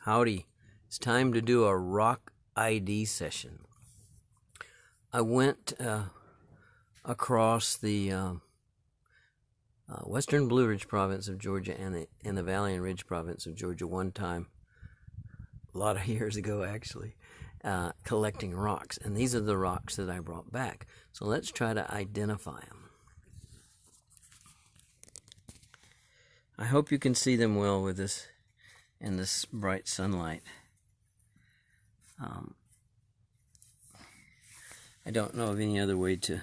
Howdy. It's time to do a rock ID session. I went across the western Blue Ridge province of Georgia and the Valley and Ridge province of Georgia one time, a lot of years ago actually, collecting rocks. And these are the rocks that I brought back. So let's try to identify them. I hope you can see them well with this in this bright sunlight. I don't know of any other way to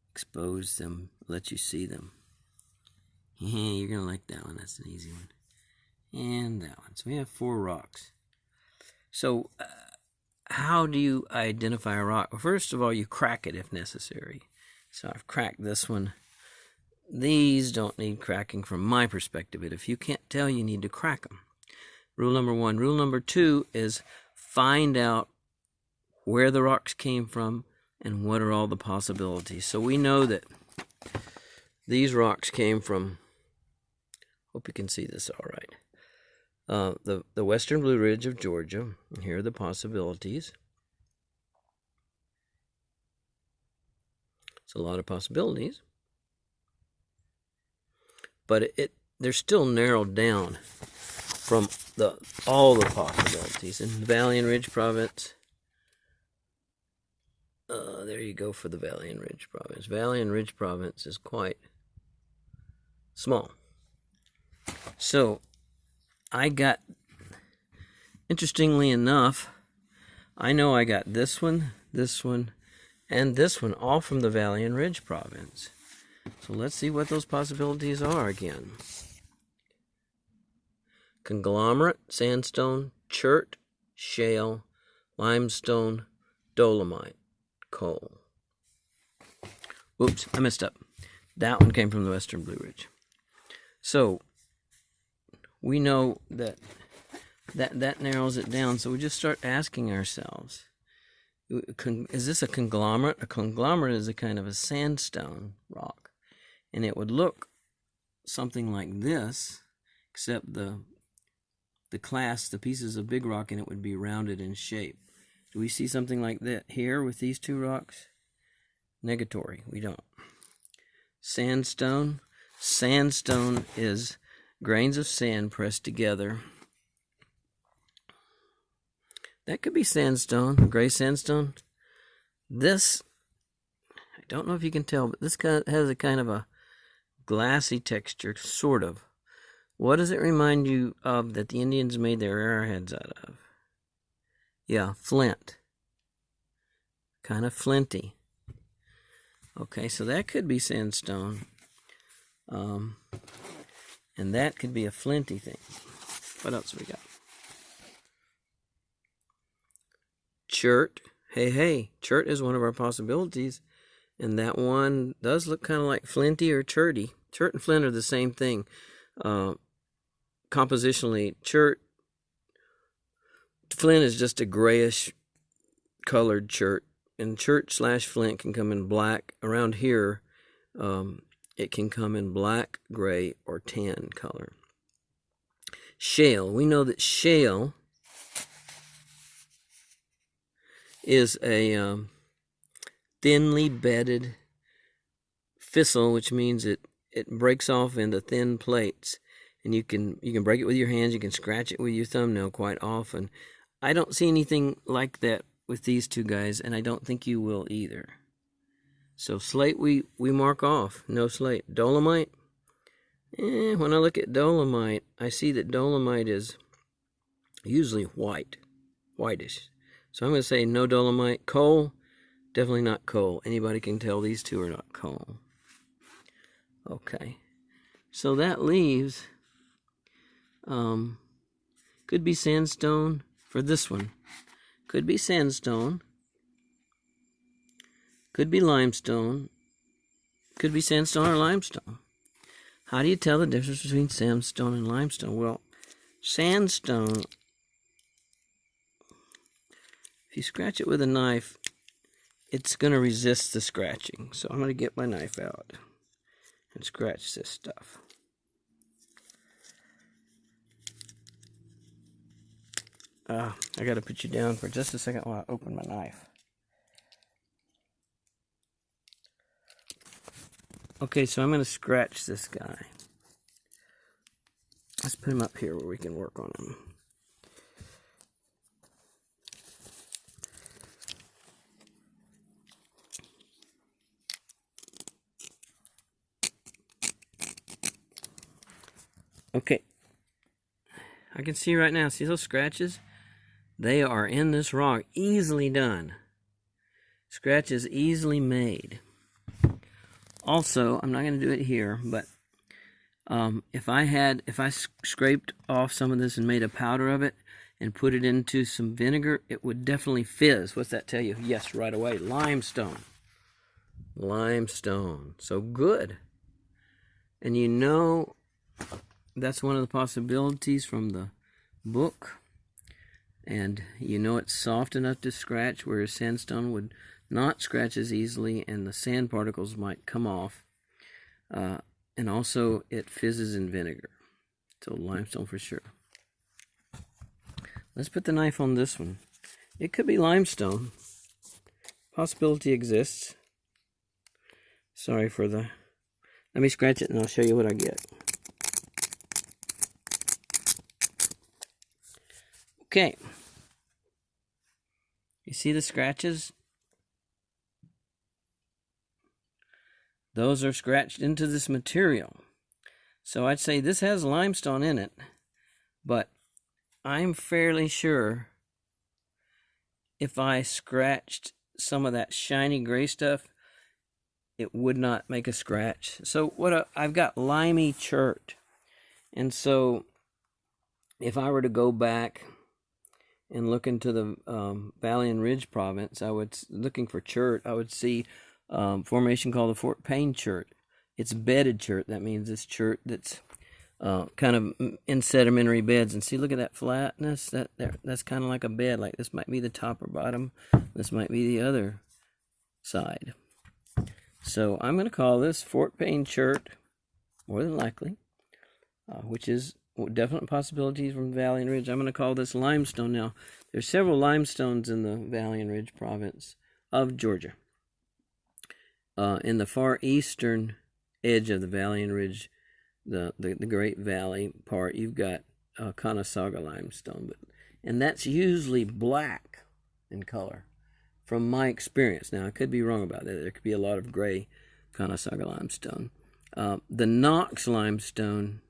expose them, let you see them. You're going to like that one. That's an easy one. And that one. So we have 4 rocks. So how do you identify a rock? Well, first of all, you crack it if necessary. So I've cracked this one. These don't need cracking from my perspective, but if you can't tell, you need to crack them. Rule number 1. Rule number 2 is find out where the rocks came from and what are all the possibilities. So we know that these rocks came from, hope you can see this all right, the western Blue Ridge of Georgia. Here are the possibilities. It's a lot of possibilities, but they're still narrowed down from all the possibilities. In the Valley and Ridge province, there you go for the Valley and Ridge province. Valley and Ridge province is quite small. So I got, interestingly enough, I know I got this one, and this one, all from the Valley and Ridge province. So let's see what those possibilities are again. Conglomerate, sandstone, chert, shale, limestone, dolomite, coal. Oops, I messed up. That one came from the western Blue Ridge. So we know that narrows it down. So we just start asking ourselves, is this a conglomerate? A conglomerate is a kind of a sandstone rock, and it would look something like this, except the pieces of big rock in it would be rounded in shape. Do we see something like that here with these 2 rocks? Negatory, we don't. Sandstone. Sandstone is grains of sand pressed together. That could be sandstone, gray sandstone. This, I don't know if you can tell, but this has a kind of a glassy texture, sort of. What does it remind you of that the Indians made their arrowheads out of? Yeah, flint. Kind of flinty. Okay, so that could be sandstone. And that could be a flinty thing. What else we got? Chert. Hey, chert is one of our possibilities. And that one does look kind of like flinty or cherty. Chert and flint are the same thing. Compositionally, flint is just a grayish colored chert, and chert/flint can come in black. Around here, it can come in black, gray, or tan color. Shale. We know that shale is a thinly bedded fissile, which means it breaks off into thin plates. And you can break it with your hands. You can scratch it with your thumbnail quite often. I don't see anything like that with these 2 guys, and I don't think you will either. So slate we mark off. No slate. Dolomite. When I look at dolomite, I see that dolomite is usually whitish. So I'm going to say no dolomite. Coal, definitely not coal. Anybody can tell these 2 are not coal. Okay. So that leaves... could be sandstone for this one. Could be sandstone. Could be limestone. Could be sandstone or limestone. How do you tell the difference between sandstone and limestone? Well, sandstone, if you scratch it with a knife, it's going to resist the scratching. So I'm going to get my knife out and scratch this stuff. I got to put you down for just a second while I open my knife. Okay, so I'm going to scratch this guy. Let's put him up here where we can work on him. Okay, I can see right now, see those scratches? They are in this rock, easily done. Scratches easily made. Also, I'm not going to do it here, but if I scraped off some of this and made a powder of it and put it into some vinegar, it would definitely fizz. What's that tell you? Yes, right away, limestone. Limestone, so good. And you know, that's one of the possibilities from the book. And you know it's soft enough to scratch, whereas sandstone would not scratch as easily and the sand particles might come off. And also it fizzes in vinegar. So limestone for sure. Let's put the knife on this one. It could be limestone. Possibility exists. Sorry for the... Let me scratch it and I'll show you what I get. Okay. You see the scratches? Those are scratched into this material. So I'd say this has limestone in it, but I'm fairly sure if I scratched some of that shiny gray stuff, it would not make a scratch. So I've got limey chert. And so if I were to go back and look into the Valley and Ridge province, looking for chert, I would see formation called the Fort Payne chert. It's bedded chert. That means it's chert that's kind of in sedimentary beds. And see, look at that flatness. That's kind of like a bed. Like this might be the top or bottom. This might be the other side. So I'm going to call this Fort Payne chert, more than likely, which is definite possibilities from Valley and Ridge. I'm going to call this limestone. Now, there's several limestones in the Valley and Ridge province of Georgia. In the far eastern edge of the Valley and Ridge, the Great Valley part, you've got Conasauga limestone, and that's usually black in color, from my experience. Now, I could be wrong about that. There could be a lot of gray Conasauga limestone. The Knox limestone,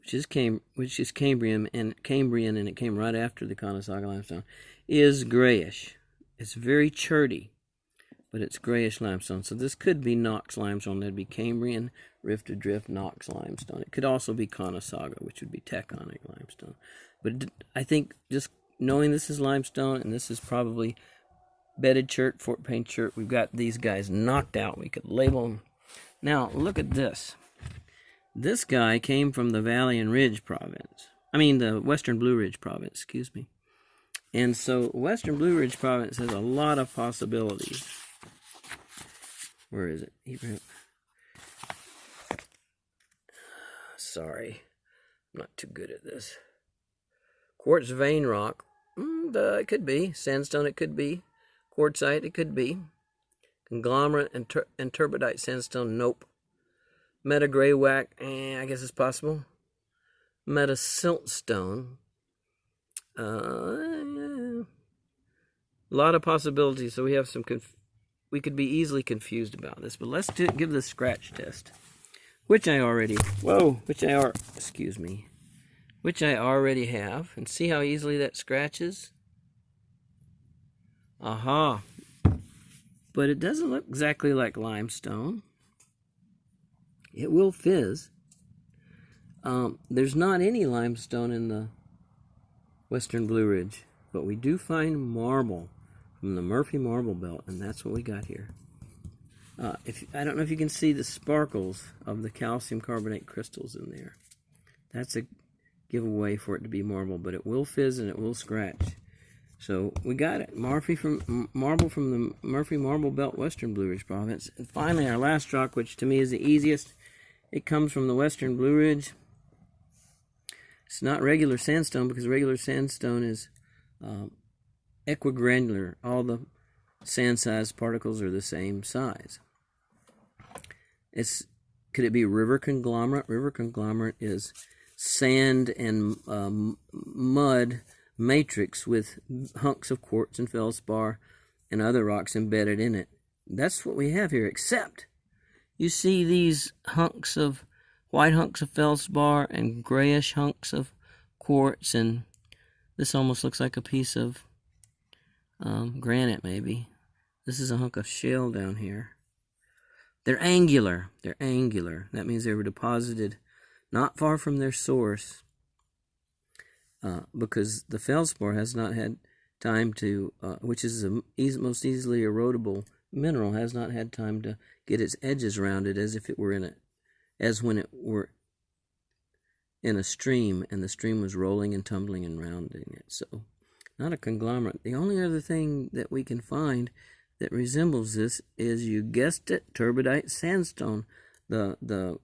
which is Cambrian, and it came right after the Conasauga limestone, is grayish. It's very cherty, but it's grayish limestone. So this could be Knox limestone. That'd be Cambrian, Rift to Drift, Knox limestone. It could also be Conasauga, which would be Taconic limestone. But I think just knowing this is limestone and this is probably bedded chert, Fort Payne chert, we've got these guys knocked out. We could label them. Now, look at this. This guy came from the Valley and Ridge province. I mean, the Western Blue Ridge province, excuse me. And so, Western Blue Ridge province has a lot of possibilities. Where is it? Sorry, I'm not too good at this. Quartz vein rock, it could be. Sandstone, it could be. Quartzite, it could be. Conglomerate and turbidite sandstone, nope. Meta graywacke, I guess it's possible. Meta siltstone, a lot of possibilities. So we have some. We could be easily confused about this, but let's give the scratch test, which I already have, and see how easily that scratches. Aha! But it doesn't look exactly like limestone. It will fizz. There's not any limestone in the Western Blue Ridge, but we do find marble from the Murphy Marble Belt, and that's what we got here. I don't know if you can see the sparkles of the calcium carbonate crystals in there. That's a giveaway for it to be marble, but it will fizz and it will scratch. So we got it. Marble from the Murphy Marble Belt, Western Blue Ridge province. And finally, our last rock, which to me is the easiest. It comes from the Western Blue Ridge. It's not regular sandstone because regular sandstone is equigranular. All the sand-sized particles are the same size. Could it be river conglomerate? River conglomerate is sand and mud matrix with hunks of quartz and feldspar and other rocks embedded in it. That's what we have here, except you see these white hunks of feldspar and grayish hunks of quartz, and this almost looks like a piece of granite maybe. This is a hunk of shale down here. They're angular. They're angular. That means they were deposited not far from their source, because the feldspar has not had time to, which is the most easily erodible mineral, has not had time to get its edges rounded as if it were as when it were in a stream and the stream was rolling and tumbling and rounding it. So, not a conglomerate. The only other thing that we can find that resembles this is, you guessed it, turbidite sandstone. The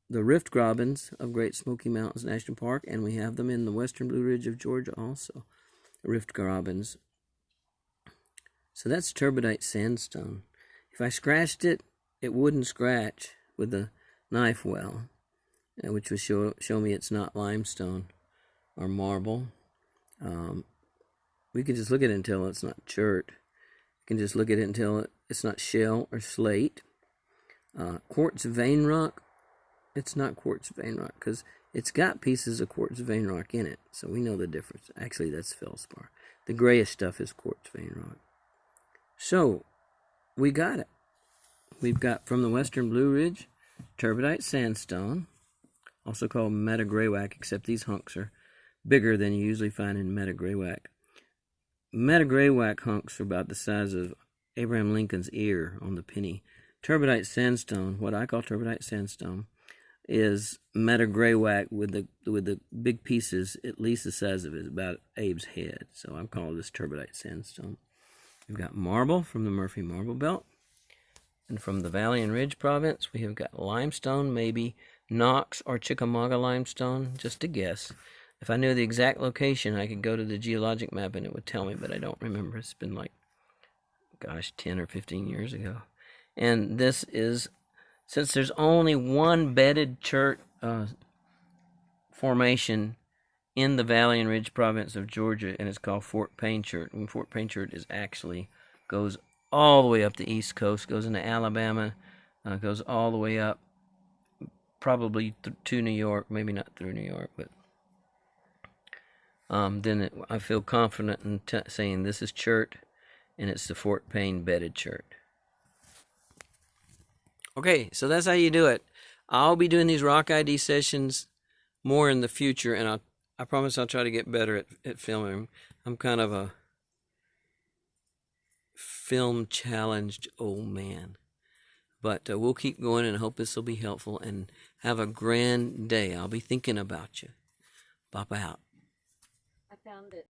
rift grabens of Great Smoky Mountains National Park, and we have them in the western Blue Ridge of Georgia also, rift grabens. So that's turbidite sandstone. If I scratched it, it wouldn't scratch with the knife well, which would show me it's not limestone or marble. We can just look at it until it's not chert. You can just look at it until it's not shell or slate. Quartz vein rock, it's not quartz vein rock because it's got pieces of quartz vein rock in it, so we know the difference. Actually, that's feldspar. The grayish stuff is quartz vein rock. So, we got it. We've got from the western Blue Ridge, turbidite sandstone, also called metagraywacke, except these hunks are bigger than you usually find in metagraywacke. Metagraywacke hunks are about the size of Abraham Lincoln's ear on the penny. Turbidite sandstone, what I call turbidite sandstone, is metagraywacke with the big pieces at least the size of it, about Abe's head. So I'm calling this turbidite sandstone. We've got marble from the Murphy Marble Belt. And from the Valley and Ridge province, we have got limestone, maybe Knox or Chickamauga limestone, just a guess. If I knew the exact location, I could go to the geologic map and it would tell me, but I don't remember. It's been like, gosh, 10 or 15 years ago. And this is, since there's only one bedded chert formation in the Valley and Ridge province of Georgia, and it's called Fort Payne Chert. And Fort Payne Chert goes all the way up the East Coast, goes into Alabama, goes all the way up, probably to New York, maybe not through New York, but I feel confident in saying this is chert, and it's the Fort Payne bedded chert. Okay, so that's how you do it. I'll be doing these rock ID sessions more in the future, and I promise I'll try to get better at filming. I'm kind of a film challenged old man. But we'll keep going, and I hope this will be helpful, and have a grand day. I'll be thinking about you. Papa out. I found it.